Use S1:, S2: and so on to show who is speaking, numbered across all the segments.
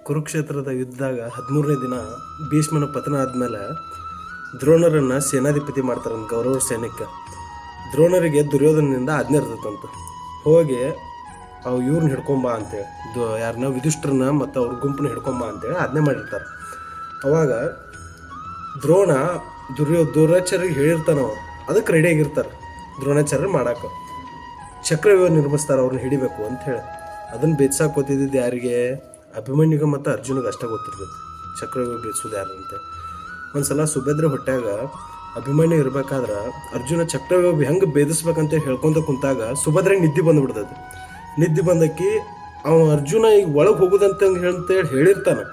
S1: ಕುರುಕ್ಷೇತ್ರದ ಯುದ್ಧದಾಗ 13ನೇ ದಿನ ಭೀಷ್ಮನ ಪತನ ಆದಮೇಲೆ ದ್ರೋಣರನ್ನು ಸೇನಾಧಿಪತಿ ಮಾಡ್ತಾರಂತ ಕೌರವ ಸೈನ್ಯಕ್ಕೆ. ದ್ರೋಣರಿಗೆ ದುರ್ಯೋಧನದಿಂದ ಆಜ್ಞೆ ಇರ್ತದಂತ, ಹೋಗಿ ಅವು ಇವ್ರನ್ನ ಹಿಡ್ಕೊಂಬ ಅಂತೇಳಿ, ಯಾರನ್ನ ವಿದುಷ್ಟ್ರನ್ನ ಮತ್ತು ಅವ್ರ ಗುಂಪನ್ನ ಹಿಡ್ಕೊಂಬ ಅಂತೇಳಿ ಆಜ್ಞೆ ಮಾಡಿರ್ತಾರೆ. ಅವಾಗ ದ್ರೋಣ ದುರಾಚಾರ್ಯರಿಗೆ ಹೇಳಿರ್ತಾನವ, ಅದಕ್ಕೆ ರೆಡಿಯಾಗಿರ್ತಾರೆ ದ್ರೋಣಾಚಾರ್ಯರು ಮಾಡೋಕೆ. ಚಕ್ರವ್ಯೂಹ ನಿರ್ಮಿಸ್ತಾರೆ ಅವ್ರನ್ನ ಹಿಡಿಬೇಕು ಅಂಥೇಳಿ. ಅದನ್ನು ಬೆಚ್ಚಾಕ್ ಗೊತ್ತಿದ್ದು ಯಾರಿಗೆ? ಅಭಿಮನ್ಯುಗೆ ಮತ್ತು ಅರ್ಜುನಿಗೆ ಅಷ್ಟೇ ಗೊತ್ತಿರ್ತೈತಿ ಚಕ್ರವ್ಯೂಹ ಬೆಳೆಸೋದು ಯಾರು ಅಂತ. ಒಂದು ಸಲ ಸುಭದ್ರ ಹೊಟ್ಟಾಗ ಅಭಿಮನ್ಯು ಇರ್ಬೇಕಾದ್ರೆ ಅರ್ಜುನ ಚಕ್ರವ್ಯೂಹ ಹೆಂಗೆ ಭೇದಿಸ್ಬೇಕಂತ ಹೇಳ್ಕೊಂತ ಕುಂತಾಗ ಸುಭದ್ರೆಗೆ ನಿದ್ದೆ ಬಂದುಬಿಡ್ತೈತಿ. ನಿದ್ದೆ ಬಂದಕ್ಕೆ ಅರ್ಜುನ ಈಗ ಒಳಗೆ ಹೋಗೋದಂತ ಅಂತೇಳಿ ಹೇಳಿರ್ತಾನೆ.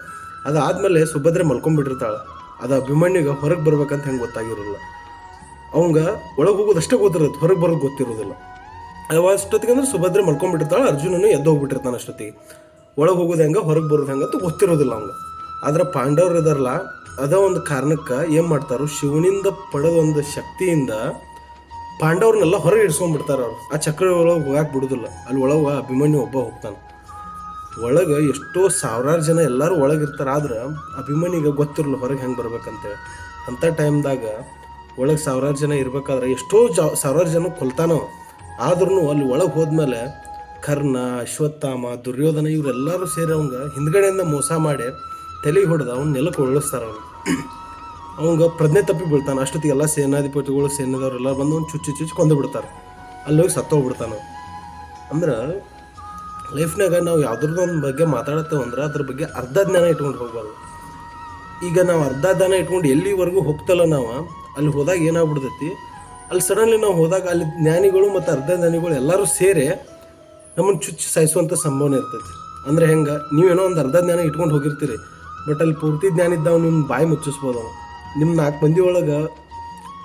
S1: ಅದಾದಮೇಲೆ ಸುಭದ್ರೆ ಮಲ್ಕೊಂಡ್ಬಿಟ್ಟಿರ್ತಾಳೆ. ಅದು ಅಭಿಮನ್ಯುಗೆ ಹೊರಗೆ ಬರ್ಬೇಕಂತ ಹೆಂಗೆ ಗೊತ್ತಾಗಿರೋಲ್ಲ. ಅವಂಗೆ ಒಳಗೆ ಹೋಗೋದಷ್ಟೇ ಗೊತ್ತಿರುತ್ತೆ, ಹೊರಗೆ ಬರೋದು ಗೊತ್ತಿರೋದಿಲ್ಲ. ಅಷ್ಟೊತ್ತಿಗೆ ಅಂದ್ರೆ ಸುಭದ್ರೆ ಮಲ್ಕೊಂಡ್ಬಿಟ್ಟಿರ್ತಾಳೆ, ಅರ್ಜುನನು ಎದ್ದು ಹೋಗ್ಬಿಟ್ಟಿರ್ತಾನೆ. ಅಷ್ಟೊತ್ತಿಗೆ ಒಳಗೆ ಹೋಗೋದು ಹೆಂಗೆ ಹೊರಗೆ ಬರೋದು ಹೆಂಗೆ ಅಂತ ಗೊತ್ತಿರೋದಿಲ್ಲ ಅವ್ಗೆ. ಆದ್ರೆ ಪಾಂಡವರು ಇದಾರಲ್ಲ, ಅದ ಒಂದು ಕಾರಣಕ್ಕೆ ಏನು ಮಾಡ್ತಾರೋ, ಶಿವನಿಂದ ಪಡೆದ ಒಂದು ಶಕ್ತಿಯಿಂದ ಪಾಂಡವ್ರನ್ನೆಲ್ಲ ಹೊರಗೆ ಇಡ್ಸ್ಕೊಂಡ್ಬಿಡ್ತಾರೆ ಅವ್ರು. ಆ ಚಕ್ರ ಒಳಗೆ ಹೋಗಕ್ಕೆ ಬಿಡೋದಿಲ್ಲ. ಅಲ್ಲಿ ಒಳಗೆ ಅಭಿಮನ್ಯು ಒಬ್ಬ ಹೋಗ್ತಾನೆ. ಒಳಗೆ ಎಷ್ಟೋ ಸಾವಿರಾರು ಜನ ಎಲ್ಲರೂ ಒಳಗಿರ್ತಾರೆ. ಆದ್ರೆ ಅಭಿಮನ್ಯುಗೆ ಗೊತ್ತಿರಲ್ಲ ಹೊರಗೆ ಹೆಂಗೆ ಬರ್ಬೇಕಂತೇಳಿ. ಅಂಥ ಟೈಮ್ದಾಗ ಒಳಗೆ ಸಾವಿರಾರು ಜನ ಇರ್ಬೇಕಾದ್ರೆ ಎಷ್ಟೋ ಸಾವಿರಾರು ಜನ ಕೊಲ್ತಾನೋ. ಆದ್ರೂ ಅಲ್ಲಿ ಒಳಗೆ ಹೋದ್ಮೇಲೆ ಕರ್ಣ, ಅಶ್ವತ್ಥಾಮ, ದುರ್ಯೋಧನ ಇವರೆಲ್ಲರೂ ಸೇರಿ ಅವಂಗೆ ಹಿಂದ್ಗಡೆಯಿಂದ ಮೋಸ ಮಾಡಿ ತಲೆಗೆ ಹೊಡೆದು ಅವ್ನು ನೆಲಕ್ಕೆ ಉರುಳಿಸ್ತಾರೆ. ಅವಂಗೆ ಪ್ರಜ್ಞೆ ತಪ್ಪಿ ಬೀಳ್ತಾನೆ. ಅಷ್ಟೊತ್ತಿಗೆ ಎಲ್ಲ ಸೇನಾಧಿಪತಿಗಳು ಸೇನೆದವರೆಲ್ಲ ಬಂದು ಒಂದು ಚುಚ್ಚಿ ಕೊಂದು ಬಿಡ್ತಾರೆ. ಅಲ್ಲೋಗಿ ಸತ್ತೋಗ್ಬಿಡ್ತಾನೆ. ಅಂದ್ರೆ ಲೈಫ್ನಾಗ ನಾವು ಯಾವ್ದ್ರದ್ದು ಒಂದು ಬಗ್ಗೆ ಮಾತಾಡತ್ತೇವೆ ಅಂದ್ರೆ ಅದ್ರ ಬಗ್ಗೆ ಅರ್ಧ ಜ್ಞಾನ ಇಟ್ಕೊಂಡು ಹೋಗ್ಬಾರ್ದು. ಈಗ ನಾವು ಅರ್ಧ ಜ್ಞಾನ ಇಟ್ಕೊಂಡು ಎಲ್ಲಿವರೆಗೂ ಹೋಗ್ತಲ್ಲ ನಾವು, ಅಲ್ಲಿ ಹೋದಾಗ ಏನಾಗ್ಬಿಡ್ತೈತಿ, ಅಲ್ಲಿ ಸಡನ್ಲಿ ನಾವು ಹೋದಾಗ ಅಲ್ಲಿ ಜ್ಞಾನಿಗಳು ಮತ್ತು ಅರ್ಧ ಜ್ಞಾನಿಗಳು ಎಲ್ಲರೂ ಸೇರಿ ನಮ್ಮನ್ನು ಚುಚ್ಚಿ ಸಾಯಿಸುವಂಥ ಸಂಭವನೆ ಇರ್ತೈತಿ. ಅಂದರೆ ಹೆಂಗೆ, ನೀವೇನೋ ಒಂದು ಅರ್ಧ ಜ್ಞಾನ ಇಟ್ಕೊಂಡು ಹೋಗಿರ್ತೀರಿ, ಬಟ್ ಅಲ್ಲಿ ಪೂರ್ತಿ ಜ್ಞಾನ ಇದ್ದಾವೆ ನಿಮ್ಮ ಬಾಯಿ ಮುಚ್ಚಿಸ್ಬೋದು. ನಾವು ನಿಮ್ಮ 4 ಮಂದಿ ಒಳಗೆ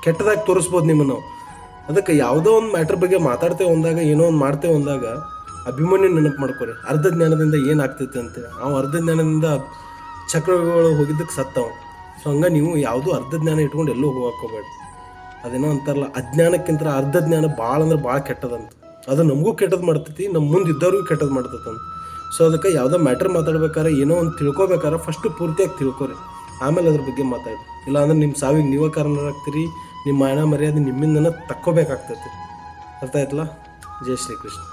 S1: ಕೆಟ್ಟದಾಗಿ ತೋರಿಸ್ಬೋದು ನಿಮ್ಮನ್ನು ನಾವು. ಅದಕ್ಕೆ ಯಾವುದೋ ಒಂದು ಮ್ಯಾಟ್ರ್ ಬಗ್ಗೆ ಮಾತಾಡ್ತೇವೆ ಅಂದಾಗ, ಏನೋ ಒಂದು ಮಾಡ್ತೇವೆ ಅಂದಾಗ ಅಭಿಮನ್ಯು ನೆನಪು ಮಾಡ್ಕೊರಿ, ಅರ್ಧ ಜ್ಞಾನದಿಂದ ಏನಾಗ್ತೈತೆ ಅಂತೇಳಿ. ಅರ್ಧ ಜ್ಞಾನದಿಂದ ಚಕ್ರಗಳು ಹೋಗಿದ್ದಕ್ಕೆ ಸತ್ತವ. ಸೊ ಹಂಗೆ ನೀವು ಯಾವುದೂ ಅರ್ಧ ಜ್ಞಾನ ಇಟ್ಕೊಂಡು ಎಲ್ಲೂ ಹೋಗಕ್ಕೋಬೇಡಿ. ಅದೇನೋ ಅಂತಾರಲ್ಲ, ಅಜ್ಞಾನಕ್ಕಿಂತ ಅರ್ಧ ಜ್ಞಾನ ಭಾಳ ಅಂದ್ರೆ ಭಾಳ ಕೆಟ್ಟದಂತ. ಅದು ನಮಗೂ ಕೆಟ್ಟದ್ದು ಮಾಡ್ತೈತಿ, ನಮ್ಮ ಮುಂದೆ ಇದ್ದವ್ರಿಗೂ ಕೆಟ್ಟದ್ದು ಮಾಡ್ತೈತಂತ. ಸೊ ಅದಕ್ಕೆ ಯಾವುದೋ ಮ್ಯಾಟ್ರ್ ಮಾತಾಡ್ಬೇಕಾದ್ರೆ, ಏನೋ ಒಂದು ತಿಳ್ಕೊಬೇಕಾದ್ರೆ ಫಸ್ಟು ಪೂರ್ತಿಯಾಗಿ ತಿಳ್ಕೊರಿ, ಆಮೇಲೆ ಅದ್ರ ಬಗ್ಗೆ ಮಾತಾಡಿ. ಇಲ್ಲಾಂದ್ರೆ ನಿಮ್ಮ ಸಾವಿಗೆ ನೀವೇ ಕಾರಣರಾಗ್ತೀರಿ, ನಿಮ್ಮ ಮಾನ ಮರ್ಯಾದೆ ನಿಮ್ಮಿಂದನೇ ತಕ್ಕೋಬೇಕಾಗ್ತೈತಿ. ಅರ್ಥ ಆಯ್ತಲ್ಲ? ಜೈ ಶ್ರೀಕೃಷ್ಣ.